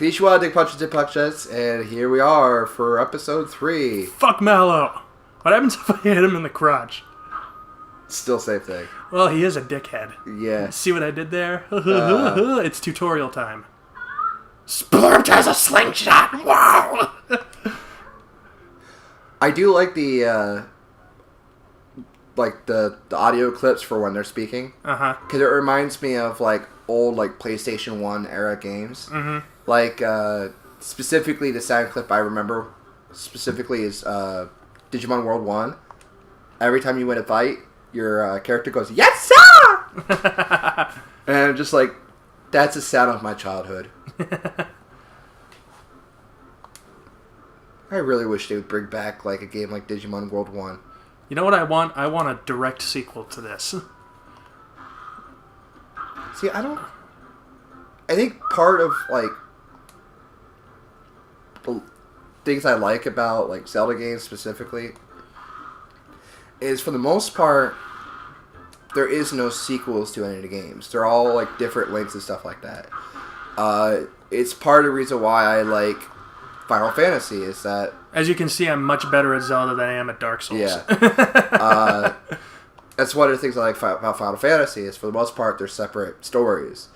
Konnichiwa, Dick Punches, and here we are for episode 3. Fuck Mallow. What happens if I hit him in the crotch? Still same thing. Well, he is a dickhead. Yeah. See what I did there? It's tutorial time. Splurp has a slingshot! Wow! I do like the audio clips for when they're speaking. Uh-huh. Because it reminds me of, old, PlayStation 1 era games. Mm-hmm. Specifically the sound clip I remember specifically is Digimon World 1. Every time you win a fight, your character goes, "Yes, sir!" And I'm just like, that's the sound of my childhood. I really wish they would bring back, a game like Digimon World 1. You know what I want? I want a direct sequel to this. See, I think part of, the things I like about, Zelda games specifically is, for the most part, there is no sequels to any of the games. They're all, different lengths and stuff like that. It's part of the reason why I like Final Fantasy is that... As you can see, I'm much better at Zelda than I am at Dark Souls. Yeah. That's one of the things I like about Final Fantasy is, for the most part, they're separate stories.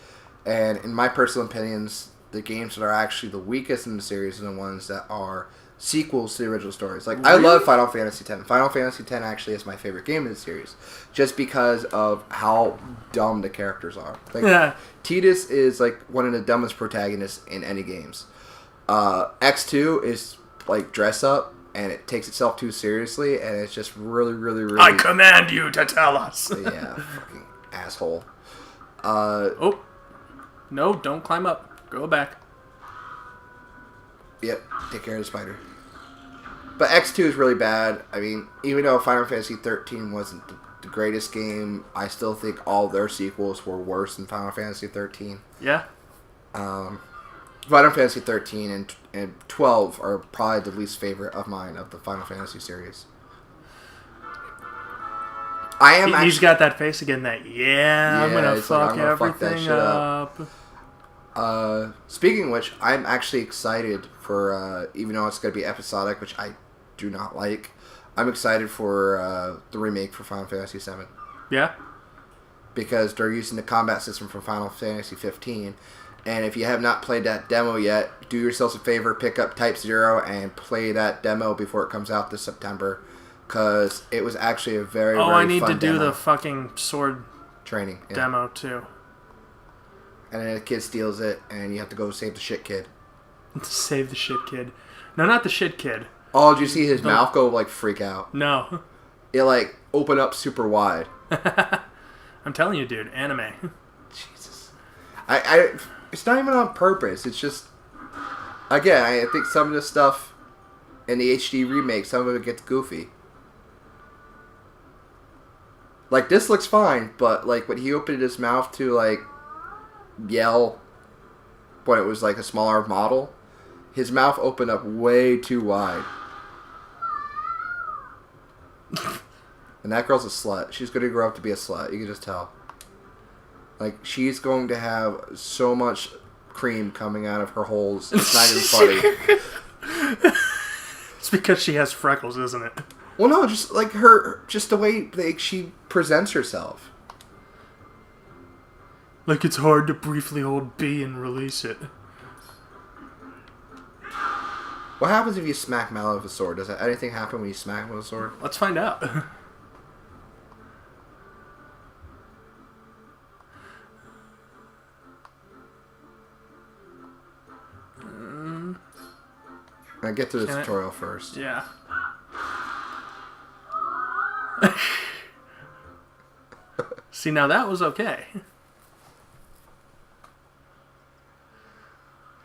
And in my personal opinions, the games that are actually the weakest in the series are the ones that are sequels to the original stories. Really? I love Final Fantasy X. Final Fantasy X actually is my favorite game in the series, just because of how dumb the characters are. Tidus is one of the dumbest protagonists in any games. X2 is dress up, and it takes itself too seriously, and it's just really, really, really... I command you to tell us! Yeah, fucking asshole. Oh. No, don't climb up. Go back. Yep, take care of the spider. But X2 is really bad. I mean, even though Final Fantasy 13 wasn't the greatest game, I still think all their sequels were worse than Final Fantasy 13. Yeah? Final Fantasy 13 and 12 are probably the least favorite of mine of the Final Fantasy series. He's got that face again that, I'm going to fuck everything up. Speaking of which, I'm actually excited for, even though it's going to be episodic, which I do not like, I'm excited for the remake for Final Fantasy VII. Yeah? Because they're using the combat system from Final Fantasy 15. And if you have not played that demo yet, do yourselves a favor, pick up Type 0 and play that demo before it comes out this September. Because it was actually a very, very fun I need to do demo. the fucking sword training demo, too. And then a kid steals it, and you have to go save the shit kid. Save the shit kid. No, not the shit kid. Oh, did you see his mouth go, freak out? No. It, open up super wide. I'm telling you, dude, anime. Jesus. It's not even on purpose. It's just... Again, I think some of the stuff in the HD remake, some of it gets goofy. This looks fine, but, when he opened his mouth to, yell when it was a smaller model, his mouth opened up way too wide. And that girl's a slut. She's going to grow up to be a slut. You can just tell. She's going to have so much cream coming out of her holes. It's not even funny. It's because she has freckles, isn't it? Well, no, just just the way she presents herself. It's hard to briefly hold B and release it. What happens if you smack Mallow with a sword? Does anything happen when you smack him with a sword? Let's find out. I get through the tutorial first. Yeah. See, now that was okay.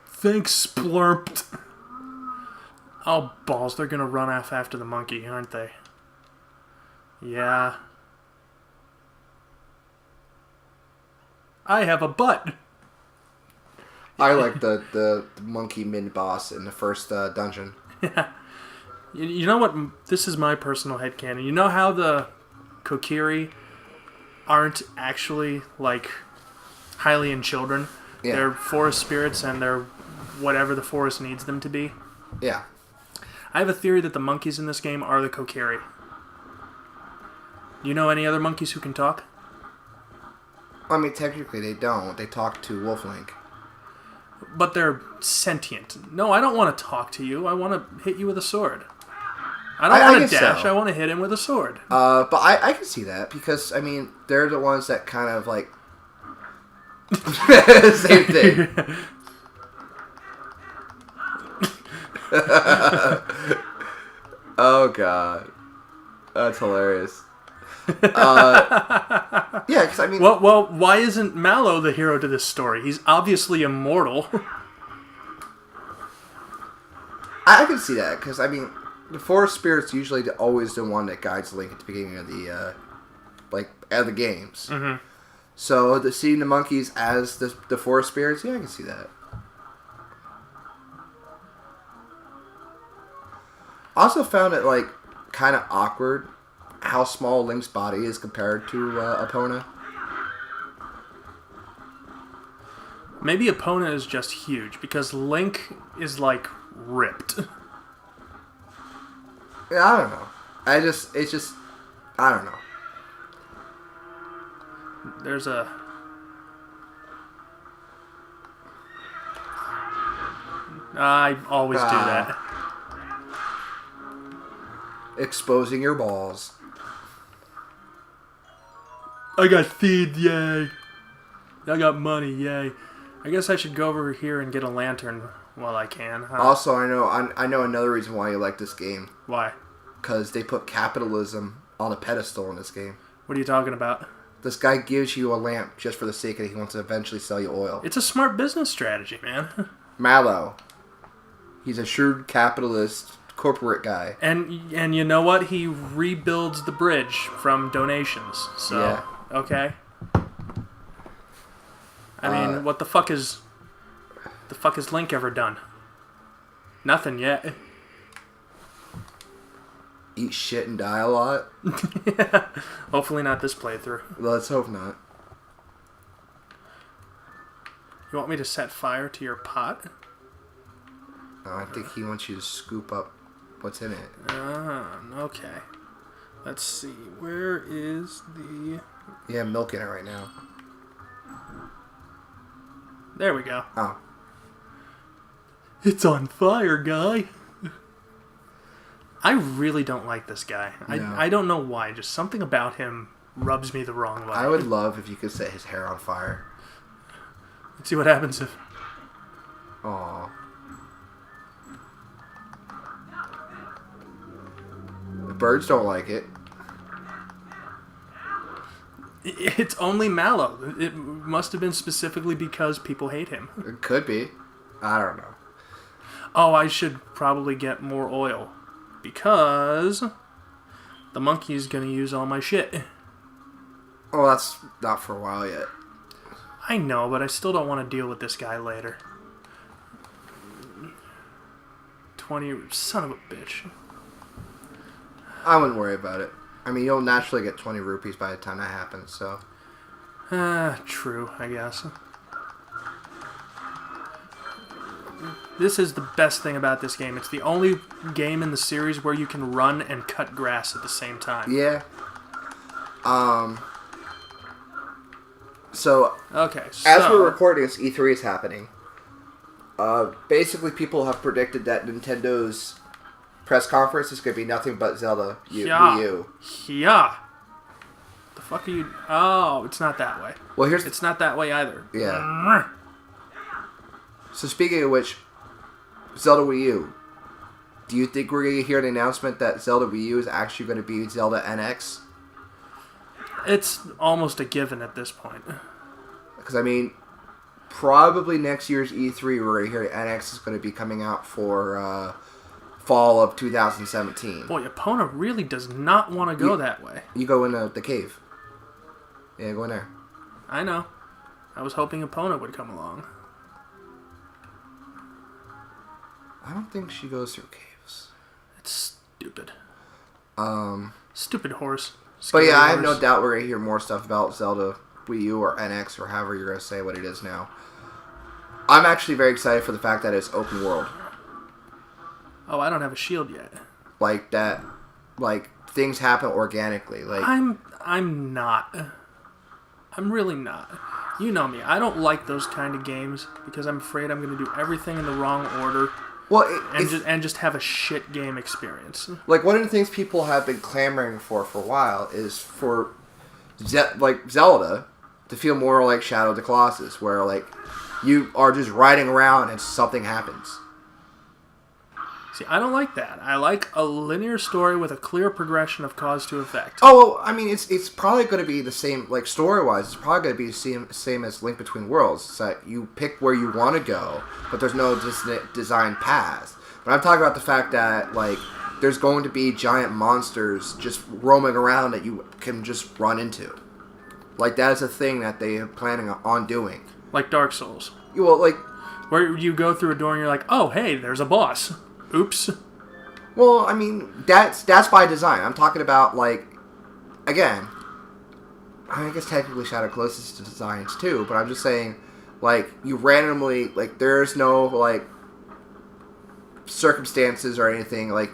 Thanks, Splurped. Oh, balls. They're going to run off after the monkey, aren't they? Yeah. I have a butt. I like the monkey mini-boss in the first dungeon. Yeah. You know what? This is my personal headcanon. You know how the Kokiri aren't actually, Hylian children? Yeah. They're forest spirits, and they're whatever the forest needs them to be. Yeah. I have a theory that the monkeys in this game are the Kokiri. Do you know any other monkeys who can talk? I mean, technically they don't. They talk to Wolflink. But they're sentient. No, I don't want to talk to you. I want to hit you with a sword. I don't want to dash. So. I want to hit him with a sword. But I can see that because, I mean, they're the ones that kind of like... Same thing. Oh, God. That's hilarious. Yeah, because I mean... Well, why isn't Mallow the hero to this story? He's obviously immortal. I can see that, because, I mean, the Forest Spirit's usually always the one that guides Link at the beginning of the, of the games. Mm-hmm. So, seeing the monkeys as the Forest Spirits, yeah, I can see that. I also found it, like, kind of awkward how small Link's body is compared to Epona. Maybe Epona is just huge, because Link is, like, ripped. Yeah, I don't know. I don't know. There's a... I always do that. Exposing your balls. I got feed, yay. I got money, yay. I guess I should go over here and get a lantern while I can. Huh? Also, I know another reason why you like this game. Why? Because they put capitalism on a pedestal in this game. What are you talking about? This guy gives you a lamp just for the sake that he wants to eventually sell you oil. It's a smart business strategy, man. Mallow. He's a shrewd capitalist corporate guy. And you know what? He rebuilds the bridge from donations. So, yeah. Okay. I mean, what the fuck is Link ever done? Nothing yet. Eat shit and die a lot? Yeah. Hopefully not this playthrough. Let's hope not. You want me to set fire to your pot? No, I think he wants you to scoop up what's in it. Okay. Let's see. Where is the... Yeah, milk in it right now. There we go. Oh. It's on fire, guy. I really don't like this guy. No. I don't know why. Just something about him rubs me the wrong way. I would love if you could set his hair on fire. Let's see what happens if... Aww. The birds don't like it. It's only Mallow. It must have been specifically because people hate him. It could be. I don't know. Oh, I should probably get more oil. Because the monkey's going to use all my shit. Oh, that's not for a while yet. I know, but I still don't want to deal with this guy later. 20... Son of a bitch. I wouldn't worry about it. I mean, you'll naturally get 20 rupees by the time that happens, so... True, I guess. This is the best thing about this game. It's the only game in the series where you can run and cut grass at the same time. Yeah. So... Okay, as we're recording this, E3 is happening. Basically, people have predicted that Nintendo's press conference is going to be nothing but Zelda Wii U. Yeah. The fuck are you... Oh, it's not that way. Well, It's not that way either. Yeah. So speaking of which, Zelda Wii U. Do you think we're going to hear an announcement that Zelda Wii U is actually going to be Zelda NX? It's almost a given at this point. Because, I mean, probably next year's E3, we're going to hear NX is going to be coming out for fall of 2017. Boy, Epona really does not want to go that way. You go in the cave. Yeah, go in there. I know. I was hoping Epona would come along. I don't think she goes through caves. It's stupid. Stupid horse. But yeah, I have no doubt we're going to hear more stuff about Zelda Wii U or NX or however you're going to say what it is now. I'm actually very excited for the fact that it's open world. Oh, I don't have a shield yet. Like that, like things happen organically. Like I'm not. I'm really not. You know me. I don't like those kind of games because I'm afraid I'm going to do everything in the wrong order. Well, and just have a shit game experience. Like one of the things people have been clamoring for a while is for like Zelda to feel more like Shadow of the Colossus, where like you are just riding around and something happens. See, I don't like that. I like a linear story with a clear progression of cause to effect. Oh, well, I mean, it's probably going to be the same, like, story-wise, it's probably going to be the same as Link Between Worlds. It's that you pick where you want to go, but there's no designed path. But I'm talking about the fact that, like, there's going to be giant monsters just roaming around that you can just run into. Like, that is a thing that they are planning on doing. Like Dark Souls. Well, like... Where you go through a door and you're like, oh, hey, there's a boss. Oops. Well, I mean, that's by design. I'm talking about, like, again, I guess technically Shadow Colossus designs too, but I'm just saying, like, you randomly, like, there's no, like, circumstances or anything, like,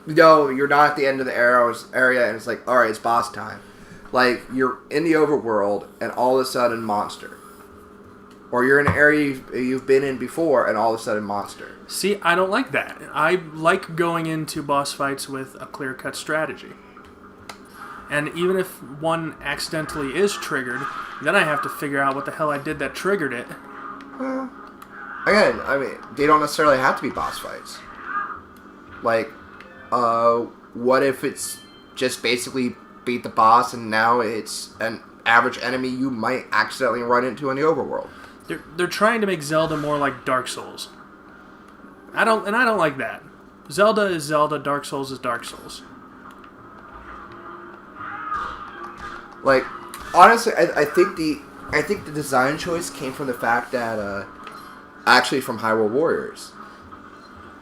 you're not at the end of the area, and it's like, alright, it's boss time. Like, you're in the overworld, and all of a sudden, monster. Or you're in an area you've been in before, and all of a sudden, monster. See, I don't like that. I like going into boss fights with a clear-cut strategy. And even if one accidentally is triggered, then I have to figure out what the hell I did that triggered it. Well, again, I mean, they don't necessarily have to be boss fights. Like, what if it's just basically beat the boss, and now it's an average enemy you might accidentally run into in the overworld? They're trying to make Zelda more like Dark Souls. I don't like that. Zelda is Zelda, Dark Souls is Dark Souls. Like, honestly, I think the design choice came from the fact that actually from Hyrule Warriors.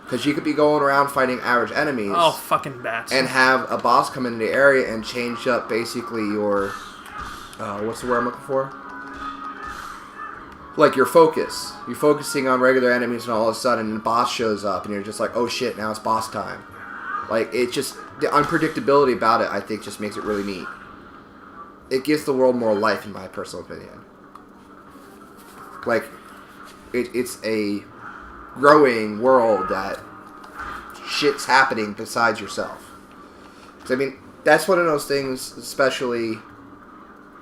Because you could be going around fighting average enemies. Oh, fucking bats. And have a boss come into the area and change up basically your... what's the word I'm looking for? Like your focus. You're focusing on regular enemies and all of a sudden the boss shows up and you're just like, oh shit, now it's boss time. Like, it's just... The unpredictability about it, I think, just makes it really neat. It gives the world more life, in my personal opinion. Like, it's a growing world that shit's happening besides yourself. So, I mean, that's one of those things, especially,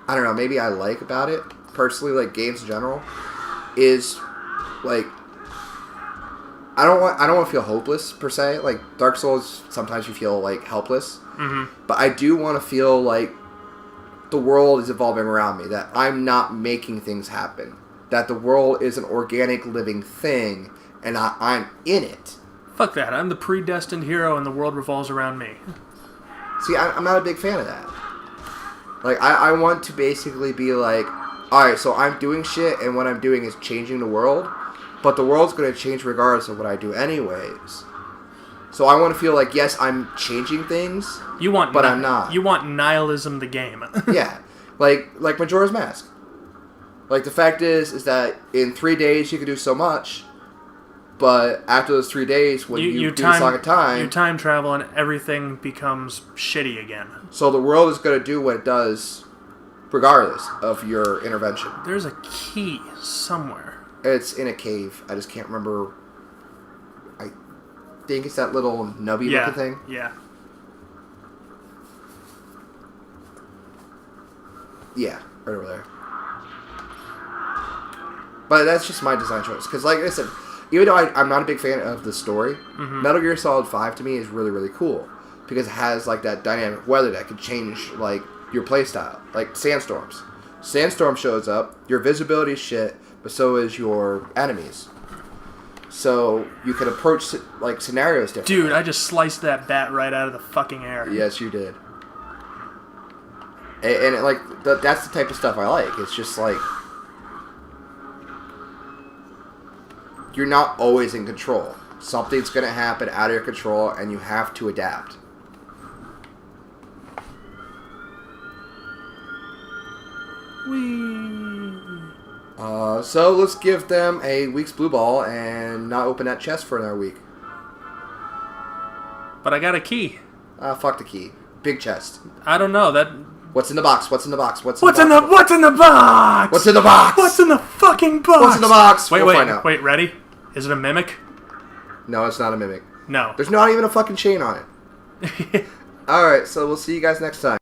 I don't know, maybe I like about it, personally, like games in general, is, like, I don't want to feel hopeless, per se. Like, Dark Souls, sometimes you feel, like, helpless. Mm-hmm. But I do want to feel like the world is evolving around me, that I'm not making things happen, that the world is an organic living thing, and I'm in it. Fuck that. I'm the predestined hero and the world revolves around me. See, I'm not a big fan of that. Like, I want to basically be like, alright, so I'm doing shit, and what I'm doing is changing the world, but the world's going to change regardless of what I do anyways. So I want to feel like, yes, I'm changing things, but I'm not. You want nihilism the game. Yeah. Like Majora's Mask. Like, the fact is that in 3 days you can do so much, but after those 3 days, when you do this long a time... You time travel and everything becomes shitty again. So the world is going to do what it does regardless of your intervention. There's a key somewhere. It's in a cave. I just can't remember. I think it's that little nubby looking thing. Yeah. Yeah, right over there. But that's just my design choice. Because, like I said, even though I'm not a big fan of the story, mm-hmm. Metal Gear Solid 5 to me is really, really cool. Because it has, like, that dynamic weather that can change, like, your playstyle. Like, sandstorms. Sandstorm shows up, your visibility is shit, but so is your enemies. So you can approach, like, scenarios differently. Dude, I just sliced that bat right out of the fucking air. Yes, you did. And like, that's the type of stuff I like. It's just like, you're not always in control. Something's going to happen out of your control, and you have to adapt. Whee! So let's give them a week's blue ball and not open that chest for another week. But I got a key. Fuck the key. Big chest. I don't know that. What's in the box? What's in the box? What's in the box? What's in the box? What's in the fucking box? What's in the box? Wait, we'll find out. Wait. Ready? Is it a mimic? No, it's not a mimic. No. There's not even a fucking chain on it. Alright, so we'll see you guys next time.